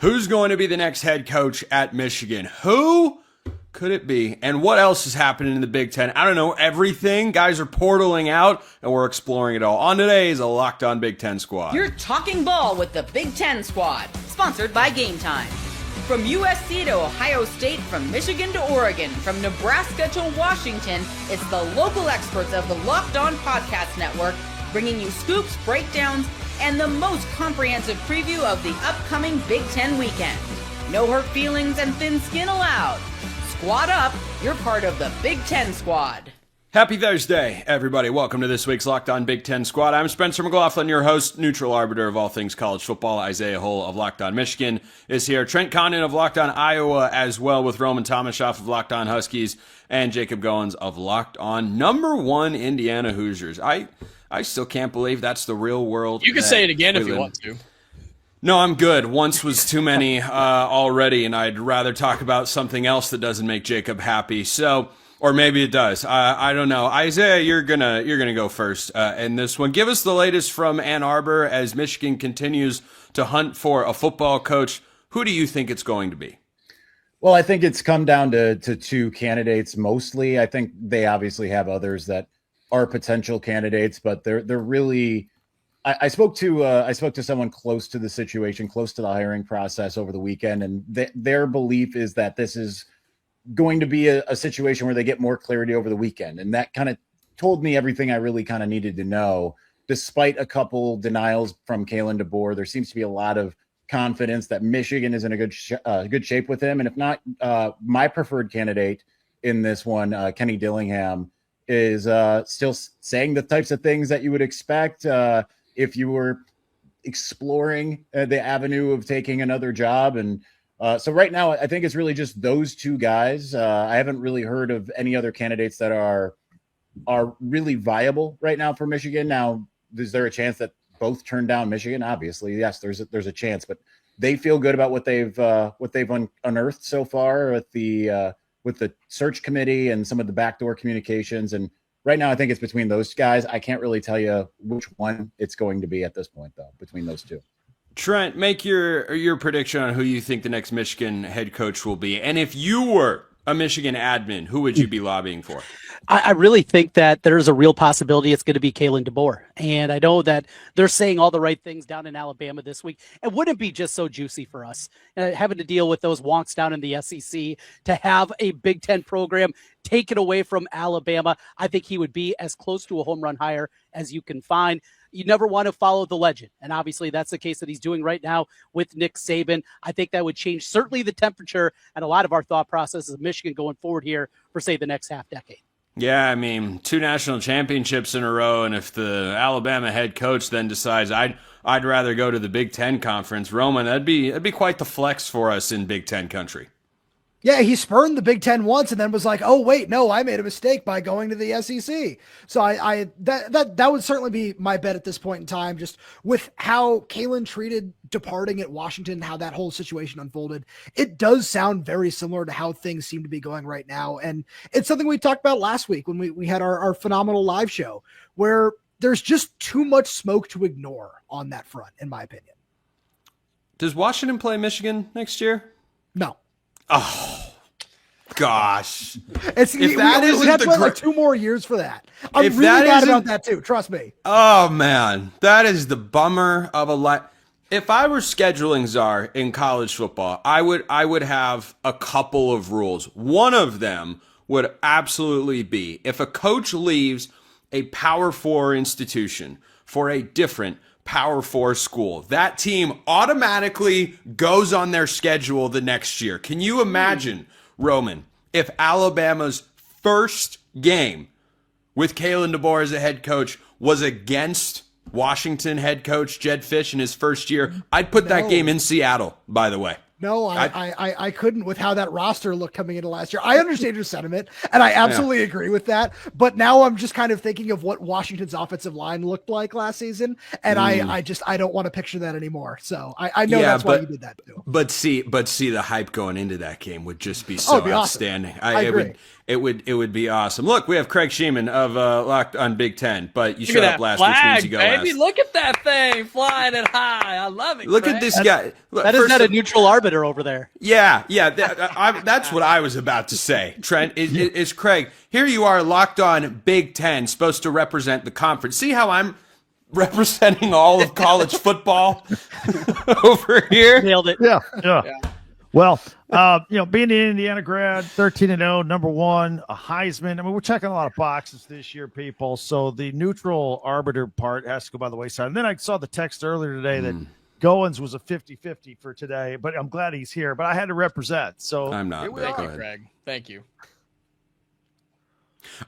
Who's going to be the next head coach at Michigan? Who could it be? And what else is happening in the Big Ten? I don't know, everything. Guys are portaling out, and we're exploring it all. On today's a Locked On Big Ten Squad. You're talking ball with the Big Ten Squad, sponsored by Game Time. From USC to Ohio State, from Michigan to Oregon, from Nebraska to Washington, it's the local experts of the Locked On Podcast Network bringing you scoops, breakdowns, and the most comprehensive preview of the upcoming Big Ten weekend. No hurt feelings and thin skin allowed. Squad up, you're part of the Big Ten Squad. Happy Thursday, everybody. Welcome to this week's Locked On Big Ten Squad. I'm Spencer McLaughlin, your host, neutral arbiter of all things college football. Isaiah Hull of Locked On Michigan is here. Trent Condon of Locked On Iowa as well, with Roman Thomashoff of Locked On Huskies and Jacob Goins of Locked On #1 Indiana Hoosiers. I still can't believe that's the real world. You can say it again if you want to. No, I'm good. Once was too many already, and I'd rather talk about something else that doesn't make Jacob happy. So, or maybe it does. I don't know. Isaiah, you're gonna go first in this one. Give us the latest from Ann Arbor as Michigan continues to hunt for a football coach. Who do you think it's going to be? Well, I think it's come down to two candidates mostly. I think they obviously have others that are potential candidates, but they're really. I spoke to someone close to the situation, close to the hiring process over the weekend, and their belief is that this is going to be a situation where they get more clarity over the weekend, and that kind of told me everything I really kind of needed to know. Despite a couple denials from Kaylin DeBoer, there seems to be a lot of confidence that Michigan is in a good shape with him, and if not, my preferred candidate in this one, Kenny Dillingham, is still saying the types of things that you would expect if you were exploring the avenue of taking another job. And so right now, I think it's really just those two guys. I haven't really heard of any other candidates that are really viable right now for Michigan. Now, is there a chance that both turn down Michigan? Obviously, yes, there's a chance, but they feel good about what they've unearthed so far with the search committee and some of the backdoor communications. And right now, I think it's between those guys. I can't really tell you which one it's going to be at this point, though, between those two. Trent, make your prediction on who you think the next Michigan head coach will be. And if you were a Michigan admin, who would you be lobbying for? I really think that there's a real possibility it's going to be Kaylin DeBoer. And I know that they're saying all the right things down in Alabama this week. It wouldn't be just so juicy for us having to deal with those wonks down in the SEC to have a Big Ten program taken away from Alabama. I think he would be as close to a home run hire as you can find. You never want to follow the legend. And obviously that's the case that he's doing right now with Nick Saban. I think that would change certainly the temperature and a lot of our thought processes of Michigan going forward here for, say, the next half decade. Yeah, I mean, 2 national championships in a row, and if the Alabama head coach then decides I'd rather go to the Big Ten conference, Roman, that'd be quite the flex for us in Big Ten country. Yeah, he spurned the Big Ten once and then was like, "Oh wait, no, I made a mistake by going to the SEC." So that would certainly be my bet at this point in time, just with how Kaylin treated departing at Washington, how that whole situation unfolded. It does sound very similar to how things seem to be going right now, and it's something we talked about last week when we had our phenomenal live show, where there's just too much smoke to ignore on that front, in my opinion. Does Washington play Michigan next year? No. Oh, gosh. We have to wait like 2 more years for that. I'm really mad about that too. Trust me. Oh, man. That is the bummer of a life. If I were scheduling czar in college football, I would have a couple of rules. One of them would absolutely be if a coach leaves a Power 4 institution for a different Power 4 school, that team automatically goes on their schedule the next year. Can you imagine, Roman, if Alabama's first game with Kaylin DeBoer as a head coach was against Washington head coach Jed Fish in his first year? I'd put that game in Seattle, by the way. No, I couldn't with how that roster looked coming into last year. I understand your sentiment, and I absolutely agree with that. But now I'm just kind of thinking of what Washington's offensive line looked like last season, and I don't want to picture that anymore. So I know that's why you did that too. But see, the hype going into that game would just be so outstanding. Awesome. I agree. it would be awesome. Look, we have Craig Sheeman of Locked on Big Ten, but you Look showed at up that last, flag, which means you go baby. last. Look at that thing flying it high. I love it. Look Craig. at this guy. Look, That is first not a of- neutral arbiter over there. Yeah, that's what I was about to say. Trent, is Craig, here you are locked on Big Ten, supposed to represent the conference. See how I'm representing all of college football over here? Nailed it. Yeah. Well, being an Indiana grad, 13-0, number one, a Heisman. I mean, we're checking a lot of boxes this year, people. So the neutral arbiter part has to go by the wayside. And then I saw the text earlier today that Goins was a 50-50 for today, but I'm glad he's here. But I had to represent. So I'm not. Thank Go you, ahead. Craig. Thank you.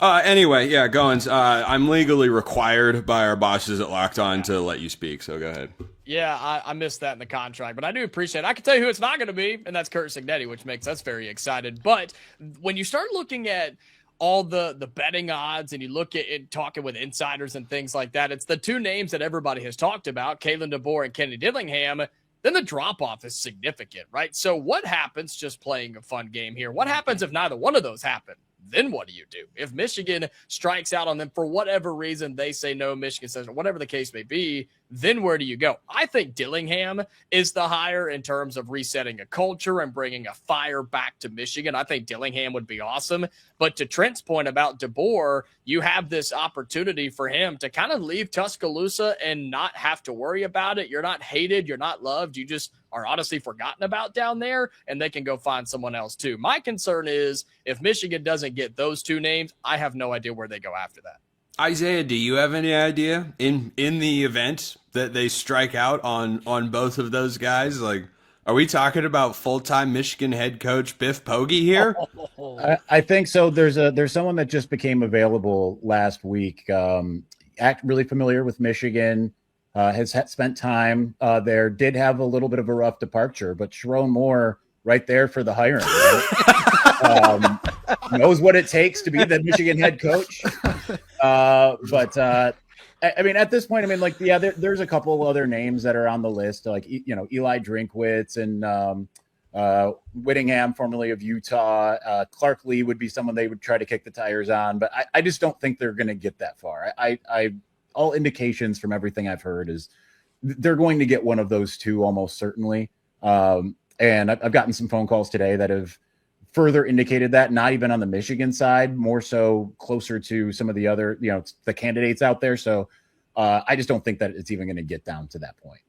Anyway, yeah, Goins, I'm legally required by our bosses at Locked On to let you speak, so go ahead. Yeah, I missed that in the contract, but I do appreciate it. I can tell you who it's not going to be, and that's Kurt Signetti, which makes us very excited. But when you start looking at all the betting odds and you look at it, talking with insiders and things like that, it's the two names that everybody has talked about, Kaylin DeBoer and Kenny Dillingham. Then the drop-off is significant, right? So what happens just playing a fun game here? What happens if neither one of those happen? Then what do you do? If Michigan strikes out on them for whatever reason, they say no, Michigan says, or whatever the case may be, then where do you go? I think Dillingham is the hire in terms of resetting a culture and bringing a fire back to Michigan. I think Dillingham would be awesome. But to Trent's point about DeBoer, you have this opportunity for him to kind of leave Tuscaloosa and not have to worry about it. You're not hated. You're not loved. You just are honestly forgotten about down there, and they can go find someone else too. My concern is if Michigan doesn't get those two names, I have no idea where they go after that. Isaiah, do you have any idea in the event that they strike out on both of those guys? Like, are we talking about full-time Michigan head coach Biff Poggi here? I think so. There's someone that just became available last week. Really familiar with Michigan, has spent time there. Did have a little bit of a rough departure, but Sharon Moore right there for the hiring. Right? Knows what it takes to be the Michigan head coach. But I mean, at this point, I mean, like, yeah, there's a couple of other names that are on the list, like, Eli Drinkwitz and Whittingham, formerly of Utah. Clark Lee would be someone they would try to kick the tires on, but I just don't think they're going to get that far. I all indications from everything I've heard is they're going to get one of those two almost certainly. And I've gotten some phone calls today that have further indicated that, not even on the Michigan side, more so closer to some of the other, the candidates out there. So I just don't think that it's even going to get down to that point.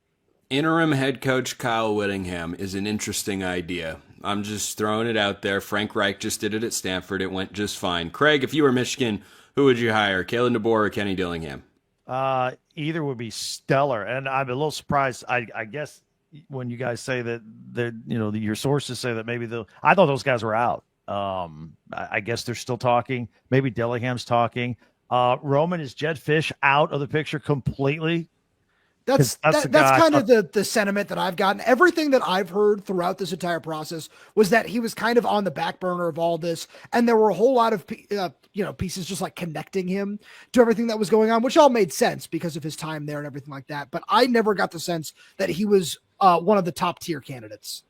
Interim head coach Kyle Whittingham is an interesting idea. I'm just throwing it out there. Frank Reich just did it at Stanford. It went just fine. Craig, if you were Michigan, who would you hire? Kaylin DeBoer or Kenny Dillingham? Either would be stellar. And I'm a little surprised. I guess when you guys say that your sources say that maybe I thought those guys were out. I guess they're still talking. Maybe Dillingham's talking. Roman, is Jed Fish out of the picture completely? That's kind of the sentiment that I've gotten. Everything that I've heard throughout this entire process was that he was kind of on the back burner of all this, and there were a whole lot of pieces just like connecting him to everything that was going on, which all made sense because of his time there and everything like that. But I never got the sense that he was one of the top tier candidates.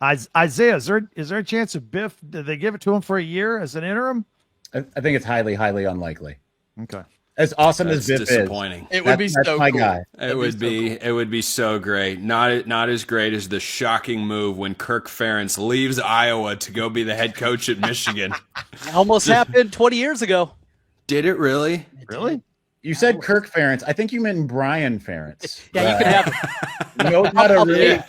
Isaiah, is there a chance of Biff? Did they give it to him for a year as an interim? I think it's highly, highly unlikely. Okay. As awesome That's as Biff disappointing. It would be that's so my cool. guy. It would be so great. Not as great as the shocking move when Kirk Ferentz leaves Iowa to go be the head coach at Michigan. It almost happened 20 years ago. Did it really? Really? You said Kirk Ferentz. I think you meant Brian Ferentz. Yeah, you could have it. Knows how to really.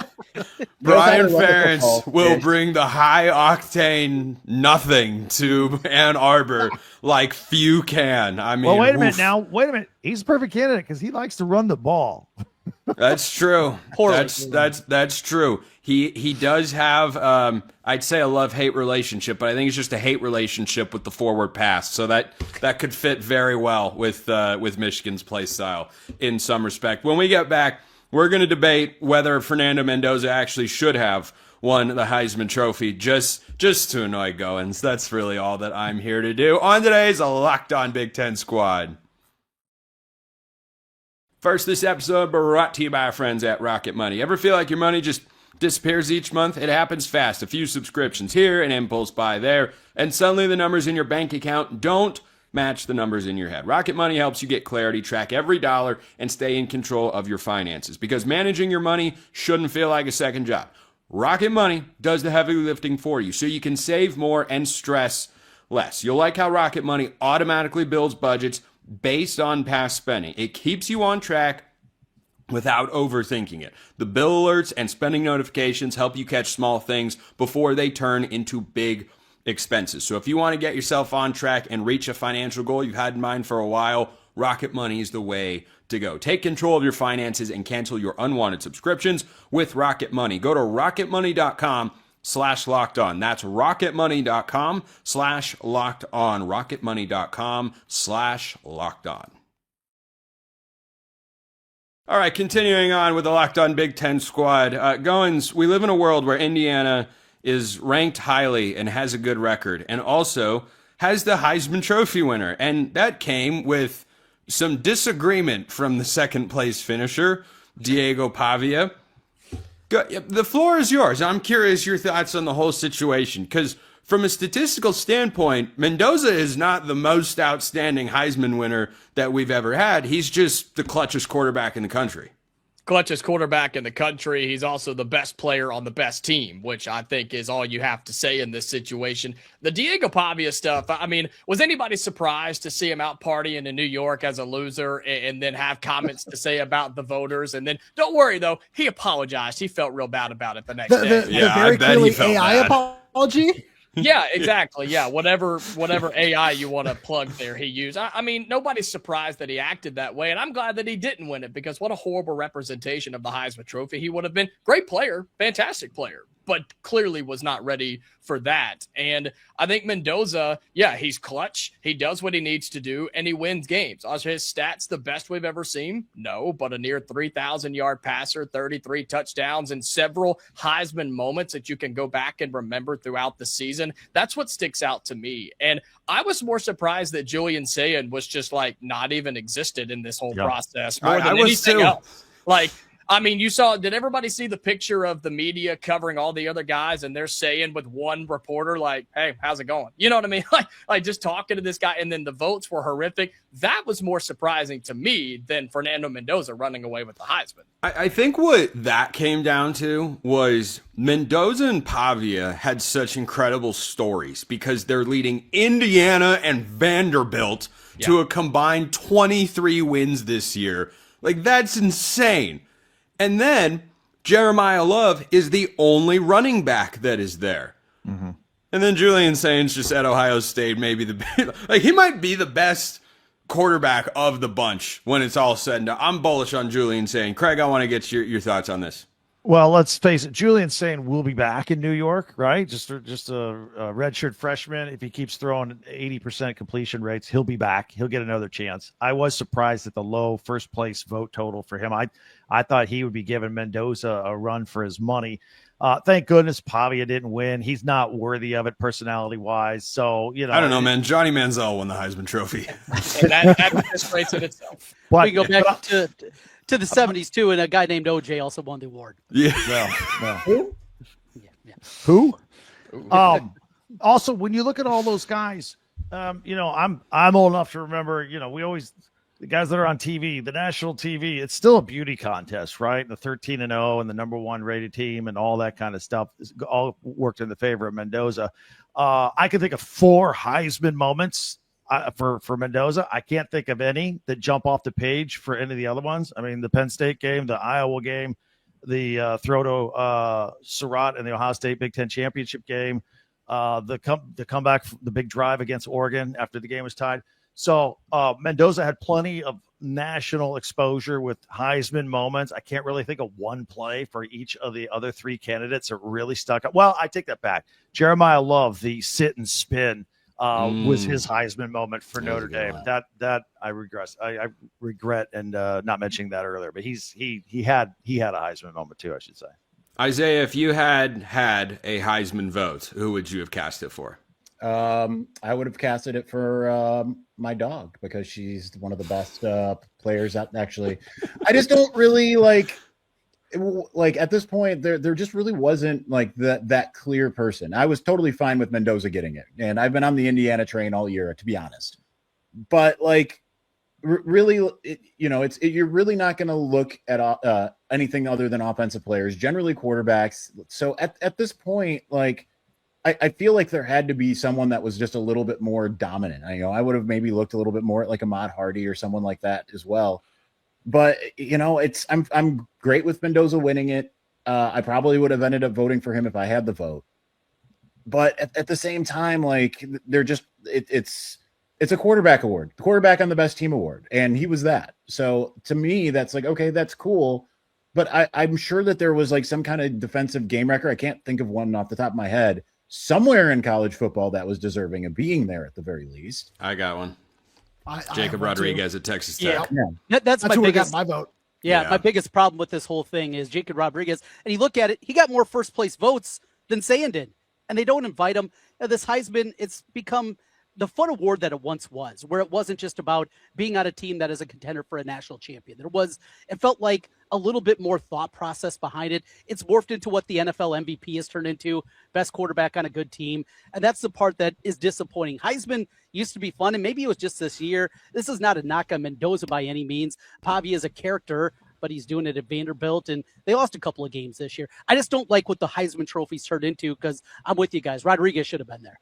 Brian knows how to run the Ferentz football. will bring the high octane nothing to Ann Arbor like few can. I mean, Well, wait a minute oof. now. Wait a minute. He's a perfect candidate because he likes to run the ball. That's true. Poorly. That's true. He does have I'd say a love-hate relationship, but I think it's just a hate relationship with the forward pass. So that could fit very well with Michigan's play style in some respect. When we get back, we're going to debate whether Fernando Mendoza actually should have won the Heisman Trophy just to annoy Goins. That's really all that I'm here to do on today's Locked On Big Ten Squad. First, this episode brought to you by our friends at Rocket Money. Ever feel like your money just disappears each month. It happens fast. A few subscriptions here, an impulse buy there, and suddenly the numbers in your bank account don't match the numbers in your head. Rocket Money helps you get clarity, track every dollar, and stay in control of your finances, because managing your money shouldn't feel like a second job. Rocket Money does the heavy lifting for you so you can save more and stress less. You'll like how Rocket Money automatically builds budgets based on past spending. It keeps you on track without overthinking it. The bill alerts and spending notifications help you catch small things before they turn into big expenses. So if you want to get yourself on track and reach a financial goal you've had in mind for a while, Rocket Money is the way to go. Take control of your finances and cancel your unwanted subscriptions with Rocket Money. Go to rocketmoney.com/locked on. That's rocketmoney.com/locked on. rocketmoney.com/locked on. All right, continuing on with the Locked On Big Ten squad. Goins, we live in a world where Indiana is ranked highly and has a good record, and also has the Heisman Trophy winner. And that came with some disagreement from the second place finisher, Diego Pavia. The floor is yours. I'm curious your thoughts on the whole situation, because from a statistical standpoint, Mendoza is not the most outstanding Heisman winner that we've ever had. He's just the clutchest quarterback in the country. Clutchest quarterback in the country. He's also the best player on the best team, which I think is all you have to say in this situation. The Diego Pavia stuff, I mean, was anybody surprised to see him out partying in New York as a loser and then have comments to say about the voters? And then, don't worry, though, he apologized. He felt real bad about it the next day. The very clearly AI apology? Yeah, exactly. Yeah, whatever AI you want to plug there, he used. I mean, nobody's surprised that he acted that way, and I'm glad that he didn't win it, because what a horrible representation of the Heisman Trophy he would have been. Great player, fantastic player, but clearly was not ready for that. And I think Mendoza, yeah, he's clutch. He does what he needs to do, and he wins games. Are his stats the best we've ever seen? No, but a near 3,000-yard passer, 33 touchdowns, and several Heisman moments that you can go back and remember throughout the season. That's what sticks out to me. And I was more surprised that Julian Sayin was just like not even existed in this whole process more than anything else. Like, I mean, did everybody see the picture of the media covering all the other guys, and they're saying with one reporter, like, hey, how's it going? You know what I mean? Like just talking to this guy, and then the votes were horrific. That was more surprising to me than Fernando Mendoza running away with the Heisman. I think what that came down to was Mendoza and Pavia had such incredible stories because they're leading Indiana and Vanderbilt to a combined 23 wins this year. Like, that's insane. And then Jeremiah Love is the only running back that is there. Mm-hmm. And then Julian Sainz just at Ohio State, maybe he might be the best quarterback of the bunch when it's all said and done. I'm bullish on Julian Sainz. Craig, I want to get your thoughts on this. Well, let's face it. Julian Sainz will be back in New York, right? Just a redshirt freshman. If he keeps throwing 80% completion rates, he'll be back. He'll get another chance. I was surprised at the low first place vote total for him. I thought he would be giving Mendoza a run for his money. Thank goodness Pavia didn't win. He's not worthy of it personality-wise. So, I don't know, man. Johnny Manziel won the Heisman Trophy. And that demonstrates it itself. We go back to the 70s, too, and a guy named OJ also won the award. Yeah. Well. Who? Who? Also, when you look at all those guys, I'm old enough to remember, we always – the guys that are on TV, the national TV, it's still a beauty contest, right? The 13-0 and the number one rated team and all that kind of stuff all worked in the favor of Mendoza. I can think of 4 Heisman moments for Mendoza. I can't think of any that jump off the page for any of the other ones. I mean, the Penn State game, the Iowa game, the throw to Surratt in the Ohio State Big Ten championship game, the comeback, the big drive against Oregon after the game was tied. So Mendoza had plenty of national exposure with Heisman moments. I can't really think of one play for each of the other 3 candidates that really stuck up. Well, I take that back. Jeremiah Love, the sit and spin, was his Heisman moment for Notre Dame. That I regret and not mentioning that earlier. But he had a Heisman moment too, I should say. Isaiah, if you had a Heisman vote, who would you have cast it for? I would have casted it for my dog because she's one of the best players. Actually, I just don't really like. like at this point, there just really wasn't like that clear person. I was totally fine with Mendoza getting it, and I've been on the Indiana train all year, to be honest. But like, really, you're really not going to look at anything other than offensive players, generally quarterbacks. So at this point, like, I feel like there had to be someone that was just a little bit more dominant. I would have maybe looked a little bit more at like Ahmad Hardy or someone like that as well. But I'm great with Mendoza winning it. I probably would have ended up voting for him if I had the vote. But at the same time, like, they're just it's a quarterback award, the quarterback on the best team award, and he was that. So to me, that's like, okay, that's cool. But I'm sure that there was like some kind of defensive game record. I can't think of one off the top of my head somewhere in college football that was deserving of being there at the very least. I got one. I Jacob Rodriguez at Texas Tech. Yeah. That's my who biggest. got my vote. Yeah, my biggest problem with this whole thing is Jacob Rodriguez. And you look at it, he got more first place votes than Sayan did. And they don't invite him. And this Heisman, it's become the fun award that it once was, where it wasn't just about being on a team that is a contender for a national champion. It felt like a little bit more thought process behind it. It's morphed into what the NFL MVP has turned into, best quarterback on a good team. And that's the part that is disappointing. Heisman used to be fun, and maybe it was just this year. This is not a knock on Mendoza by any means. Pavia is a character, but he's doing it at Vanderbilt, and they lost a couple of games this year. I just don't like what the Heisman Trophy's turned into, because I'm with you guys. Rodriguez should have been there.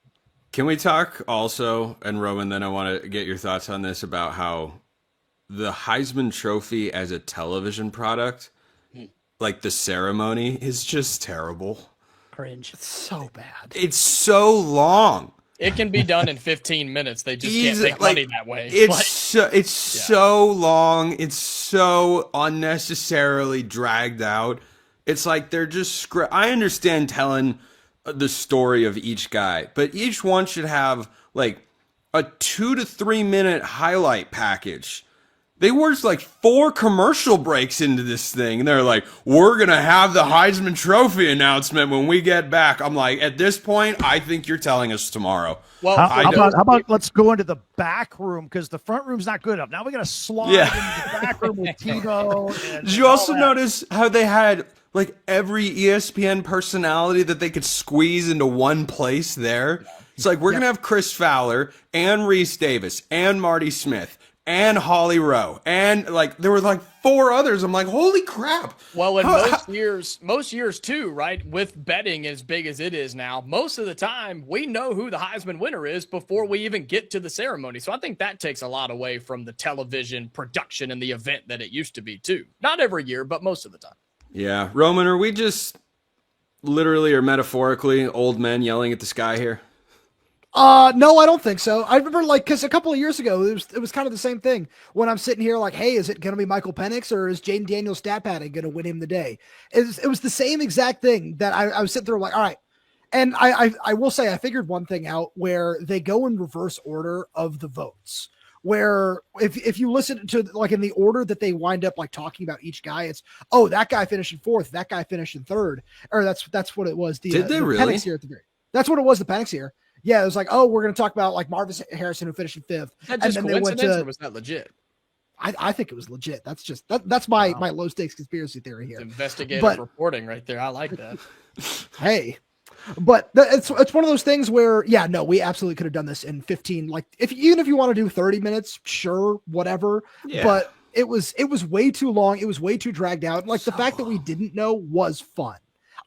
Can we talk also, and Roman, then I want to get your thoughts on this, about how the Heisman Trophy as a television product, like the ceremony, is just terrible. Cringe. It's so bad. It's so long. It can be done in 15 minutes. They just can't make money that way. It's so long. It's so unnecessarily dragged out. It's like they're just I understand telling the story of each guy, but each one should have like a 2 to 3 minute highlight package. They worked like 4 commercial breaks into this thing, and they're like, we're going to have the Heisman Trophy announcement when we get back. I'm like, at this point, I think you're telling us tomorrow. Well, how about let's go into the back room, because the front room's not good enough. Now we got to slide into the back room with Tito. Did you also notice how they had like every ESPN personality that they could squeeze into one place there? It's like, we're going to have Chris Fowler and Reese Davis and Marty Smith and Holly Rowe, and like there were like 4 others. I'm like, holy crap. Well, in most years too, right? With betting as big as it is now, most of the time we know who the Heisman winner is before we even get to the ceremony. So I think that takes a lot away from the television production and the event that it used to be too. Not every year, but most of the time. Yeah. Roman, are we just literally or metaphorically old men yelling at the sky here? No, I don't think so. I remember, like, because a couple of years ago, it was kind of the same thing. When I'm sitting here, like, hey, is it going to be Michael Penix or is Jaden Daniels stat padding going to win him the day? It was the same exact thing that I was sitting there like, all right. And I will say, I figured one thing out where they go in reverse order of the votes. Where if you listen to like in the order that they wind up like talking about each guy, it's that guy finished in 4th, that guy finished in 3rd, or that's what it was. Did they really? Penix here at the very. That's what it was. The Penix here. Yeah, it was like, we're going to talk about like Marvin Harrison who finished in 5th. Is that just coincidence or was that legit? I think it was legit. That's just that's my low stakes conspiracy theory here. It's investigative reporting right there. I like that. Hey, but it's one of those things where we absolutely could have done this in 15. Like even if you want to do 30 minutes, sure, whatever. Yeah. But it was way too long. It was way too dragged out. Like the fact that we didn't know was fun.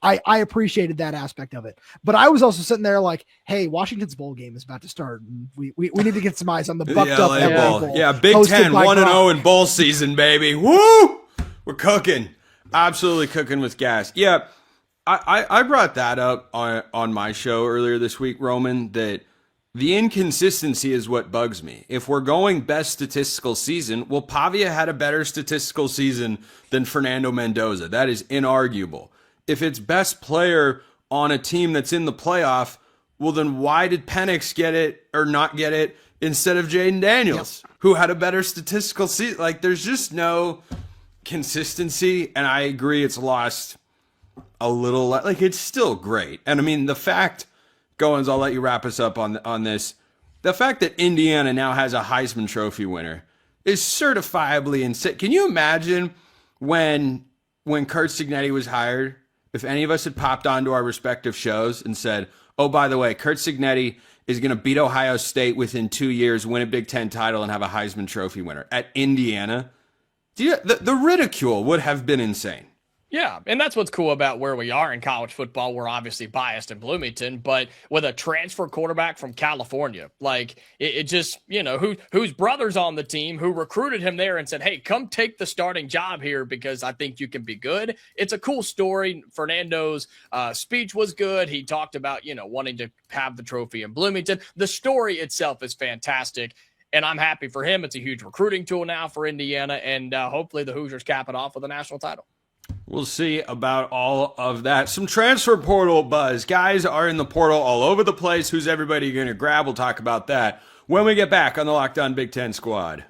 I appreciated that aspect of it, but I was also sitting there like, hey, Washington's bowl game is about to start. And we need to get some eyes on the bucked up LA Bowl. Yeah, Big Ten 1-0 in bowl season, baby. Woo! We're cooking, absolutely cooking with gas. Yeah, I brought that up on my show earlier this week, Roman. That the inconsistency is what bugs me. If we're going best statistical season, well, Pavia had a better statistical season than Fernando Mendoza. That is inarguable. If it's best player on a team that's in the playoff, well, then why did Penix get it or not get it instead of Jaden Daniels, who had a better statistical season? Like, there's just no consistency, and I agree it's lost a little. Like, it's still great. And, I mean, the fact, Goins, I'll let you wrap us up on this. The fact that Indiana now has a Heisman Trophy winner is certifiably insane. Can you imagine when when Kurt Signetti was hired, if any of us had popped onto our respective shows and said, oh, by the way, Kurt Signetti is going to beat Ohio State within 2 years, win a Big Ten title, and have a Heisman Trophy winner at Indiana, the ridicule would have been insane. Yeah, and that's what's cool about where we are in college football. We're obviously biased in Bloomington, but with a transfer quarterback from California, like it just, whose brother's on the team, who recruited him there and said, hey, come take the starting job here because I think you can be good. It's a cool story. Fernando's speech was good. He talked about, wanting to have the trophy in Bloomington. The story itself is fantastic. And I'm happy for him. It's a huge recruiting tool now for Indiana, and hopefully the Hoosiers cap it off with a national title. We'll see about all of that. Some transfer portal buzz. Guys are in the portal all over the place. Who's everybody going to grab? We'll talk about that when we get back on the Locked On Big Ten Squad.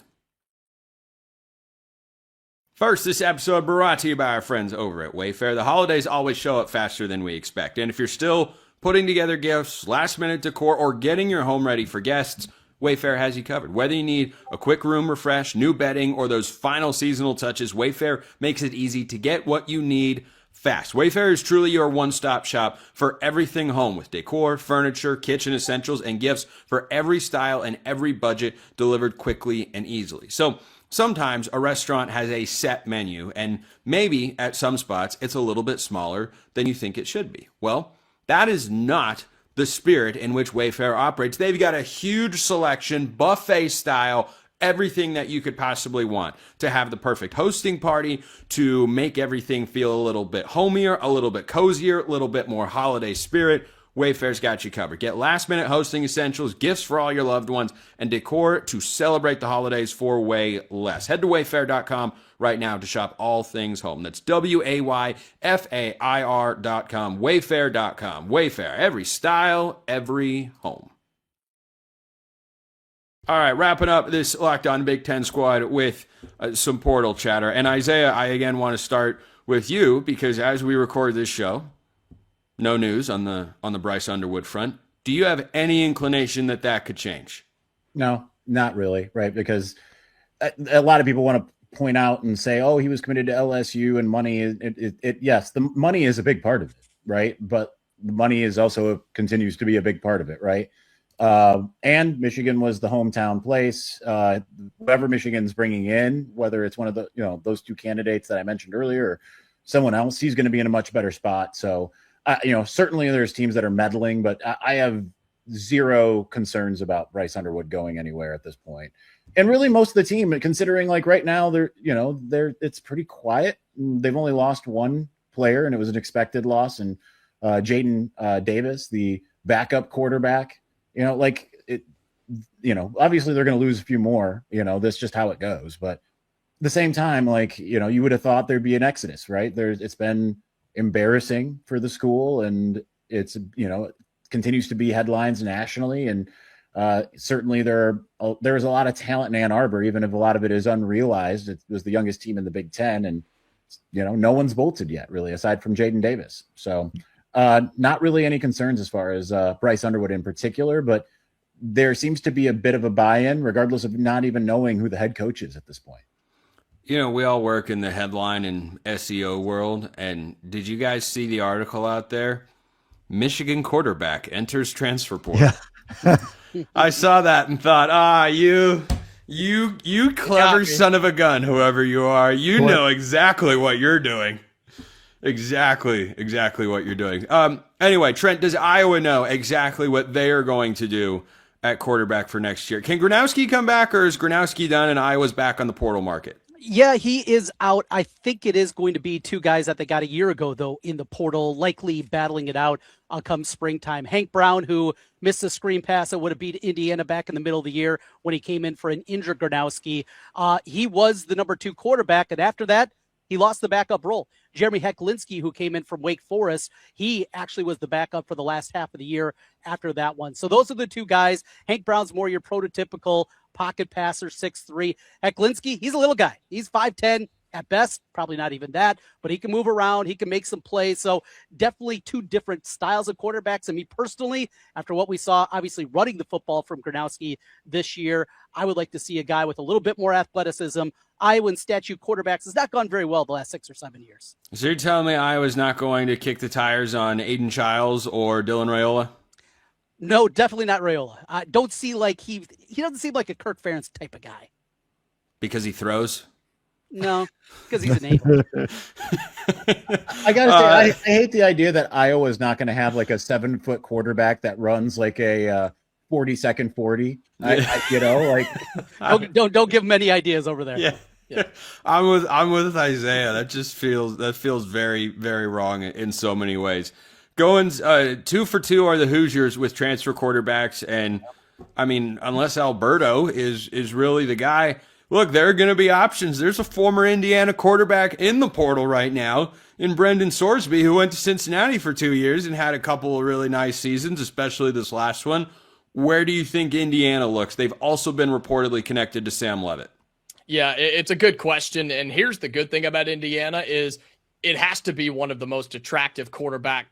First, this episode brought to you by our friends over at Wayfair. The holidays always show up faster than we expect. And if you're still putting together gifts, last-minute decor, or getting your home ready for guests, Wayfair has you covered. Whether you need a quick room refresh, new bedding, or those final seasonal touches, Wayfair makes it easy to get what you need fast. Wayfair is truly your one-stop shop for everything home with decor, furniture, kitchen essentials, and gifts for every style and every budget delivered quickly and easily. So sometimes a restaurant has a set menu, and maybe at some spots it's a little bit smaller than you think it should be. Well, that is not the spirit in which Wayfair operates. They've got a huge selection, buffet style, everything that you could possibly want to have the perfect hosting party, to make everything feel a little bit homier, a little bit cozier, a little bit more holiday spirit. Wayfair's got you covered. Get last-minute hosting essentials, gifts for all your loved ones, and decor to celebrate the holidays for way less. Head to wayfair.com right now to shop all things home. That's WAYFAIR.com, wayfair.com. Wayfair, every style, every home. All right, wrapping up this Locked On Big Ten Squad with some portal chatter. And Isaiah, I again want to start with you because as we record this show, no news on the Bryce Underwood front. Do you have any inclination that could change? No, not really, right? Because a lot of people want to point out and say, oh, he was committed to LSU and money. Yes, the money is a big part of it, right? But the money is also continues to be a big part of it, right? And Michigan was the hometown place. Whoever Michigan's bringing in, whether it's one of the, those two candidates that I mentioned earlier or someone else, he's going to be in a much better spot. So, certainly there's teams that are meddling, but I have zero concerns about Bryce Underwood going anywhere at this point. And really most of the team, considering like right now it's pretty quiet. They've only lost one player and it was an expected loss. And Jaden Davis, the backup quarterback, obviously they're going to lose a few more, that's just how it goes. But at the same time, you would have thought there'd be an exodus, right? It's been embarrassing for the school and it's, continues to be headlines nationally. And certainly there's a lot of talent in Ann Arbor, even if a lot of it is unrealized. It was the youngest team in the Big Ten and, no one's bolted yet really, aside from Jaden Davis. So not really any concerns as far as Bryce Underwood in particular, but there seems to be a bit of a buy-in regardless of not even knowing who the head coach is at this point. We all work in the headline and SEO world, and did you guys see the article out there? Michigan quarterback enters transfer portal. Yeah. I saw that and thought, you clever son of a gun, whoever you are. You know exactly what you're doing. Exactly what you're doing. Anyway, Trent, does Iowa know exactly what they are going to do at quarterback for next year? Can Gronowski come back, or is Gronowski done and Iowa's back on the portal market? Yeah, he is out. I think it is going to be two guys that they got a year ago, though, in the portal, likely battling it out come springtime. Hank Brown, who missed a screen pass that would have beat Indiana back in the middle of the year when he came in for an injured Gronowski. He was the number 2 quarterback, and after that, he lost the backup role. Jeremy Hecklinski, who came in from Wake Forest, he actually was the backup for the last half of the year after that one. So those are the two guys. Hank Brown's more your prototypical pocket passer, 6'3". Hecklinski, he's a little guy. He's 5'10", at best, probably not even that, but he can move around. He can make some plays. So definitely two different styles of quarterbacks. And me personally, after what we saw, obviously running the football from Gronowski this year, I would like to see a guy with a little bit more athleticism, Iowa statute quarterbacks has not gone very well the last 6 or 7 years. So you're telling me Iowa's not going to kick the tires on Aiden Childs or Dylan Raiola? No, definitely not Raiola. I don't see like he doesn't seem like a Kirk Ferentz type of guy. Because he throws? No, because he's an a-hole. I gotta say, I hate the idea that Iowa is not going to have like a 7-foot quarterback that runs like a 40-second 40. Don't give him any ideas over there. Yeah. I'm with Isaiah. That just feels very, very wrong in so many ways. Going 2 for 2 are the Hoosiers with transfer quarterbacks, and I mean, unless Alberto is really the guy. Look, there are going to be options. There's a former Indiana quarterback in the portal right now in Brendan Sorsby, who went to Cincinnati for 2 years and had a couple of really nice seasons, especially this last one. Where do you think Indiana looks? They've also been reportedly connected to Sam Levitt. Yeah, it's a good question. And here's the good thing about Indiana is it has to be one of the most attractive quarterback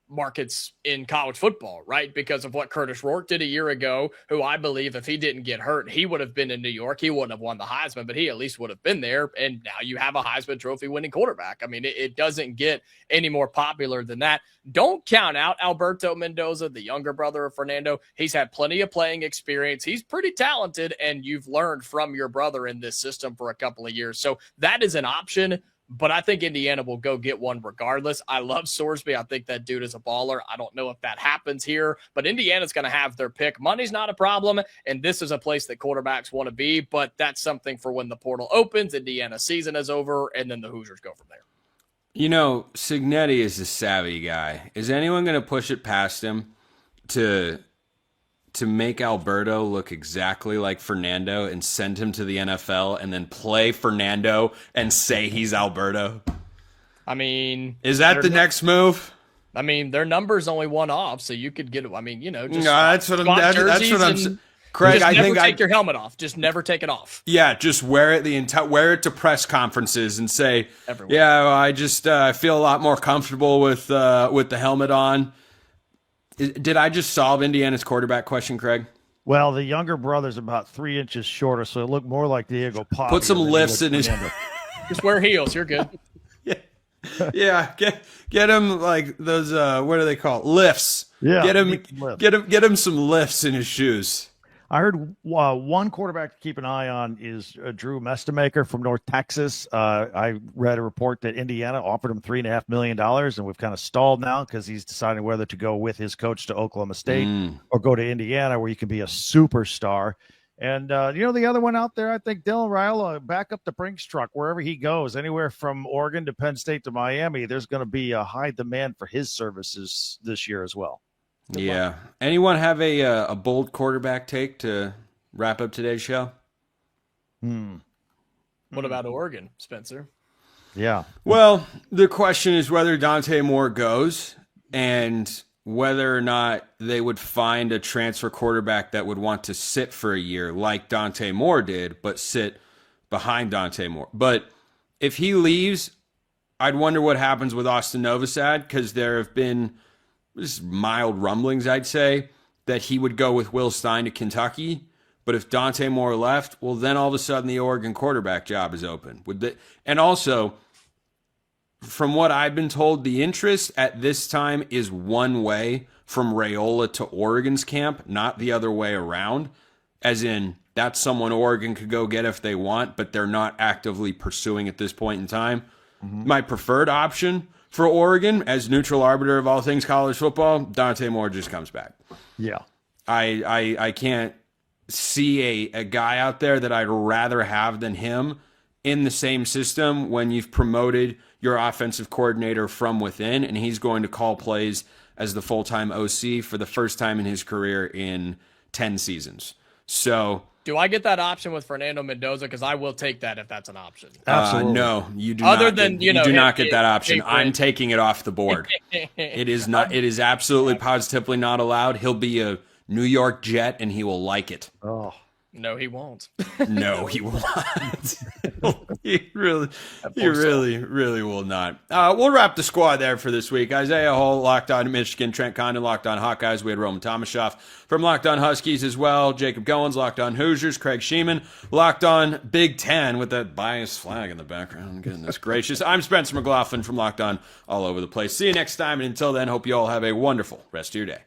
markets in college football, right? Because of what Curtis Rourke did a year ago, who I believe if he didn't get hurt, he would have been in New York. He wouldn't have won the Heisman, but he at least would have been there. And now you have a Heisman Trophy winning quarterback. I mean, it doesn't get any more popular than that. Don't count out Alberto Mendoza, the younger brother of Fernando. He's had plenty of playing experience. He's pretty talented, and you've learned from your brother in this system for a couple of years. So that is an option. But I think Indiana will go get one regardless. I love Sorsby. I think that dude is a baller. I don't know if that happens here, but Indiana's going to have their pick. Money's not a problem, and this is a place that quarterbacks want to be, but that's something for when the portal opens, Indiana's season is over, and then the Hoosiers go from there. You know, Cignetti is a savvy guy. Is anyone going to push it past him to make Alberto look exactly like Fernando and send him to the NFL and then play Fernando and say he's Alberto? I mean, is that the next move? I mean, their number's only one off, so you could get. I mean, just no, that's what I'm saying. Craig, just I never think take your helmet off. Just never take it off. Yeah, just wear it wear it to press conferences and say, everywhere. Yeah, well, I just feel a lot more comfortable with the helmet on. Did I just solve Indiana's quarterback question, Craig? Well, the younger brother's about 3 inches shorter, so it looked more like Diego Pavia. Put some lifts in his. Just wear heels. You're good. Yeah. Get him like those. What do they call it? Lifts? Yeah. Get him some lifts in his shoes. I heard one quarterback to keep an eye on is Drew Mestamaker from North Texas. I read a report that Indiana offered him $3.5 million, and we've kind of stalled now because he's deciding whether to go with his coach to Oklahoma State or go to Indiana, where you can be a superstar. And, the other one out there, I think Dylan Raiola, back up the Brinks truck wherever he goes, anywhere from Oregon to Penn State to Miami, there's going to be a high demand for his services this year as well. Good luck. Anyone have a bold quarterback take to wrap up today's show? What about Oregon, Spencer? Yeah. Well, the question is whether Dante Moore goes and whether or not they would find a transfer quarterback that would want to sit for a year like Dante Moore did, but sit behind Dante Moore. But if he leaves, I'd wonder what happens with Austin Novosad, because there have been just mild rumblings, I'd say, that he would go with Will Stein to Kentucky. But if Dante Moore left, well, then all of a sudden the Oregon quarterback job is open. And also, from what I've been told, the interest at this time is one way from Raiola to Oregon's camp, not the other way around. As in, that's someone Oregon could go get if they want, but they're not actively pursuing at this point in time. My preferred option for Oregon as neutral arbiter of all things college football, Dante Moore just comes back. Yeah. I can't see a guy out there that I'd rather have than him in the same system when you've promoted your offensive coordinator from within, and he's going to call plays as the full-time OC for the first time in his career in 10 seasons. So do I get that option with Fernando Mendoza? Because I will take that if that's an option. Absolutely. No, you do Other not. Than, you do not get that option. April. I'm taking it off the board. It is not. It is absolutely positively not allowed. He'll be a New York Jet, and he will like it. Oh. No, he won't. No, he will not. You really will not. We'll wrap the squad there for this week. Isaiah Hull, Locked On Michigan. Trent Condon, Locked On Hawkeyes. We had Roman Tomashoff from Locked On Huskies as well. Jacob Goins, Locked On Hoosiers. Craig Sheeman, Locked On Big Ten with that biased flag in the background. Goodness gracious. I'm Spencer McLaughlin from Locked On All Over the Place. See you next time, and until then, hope you all have a wonderful rest of your day.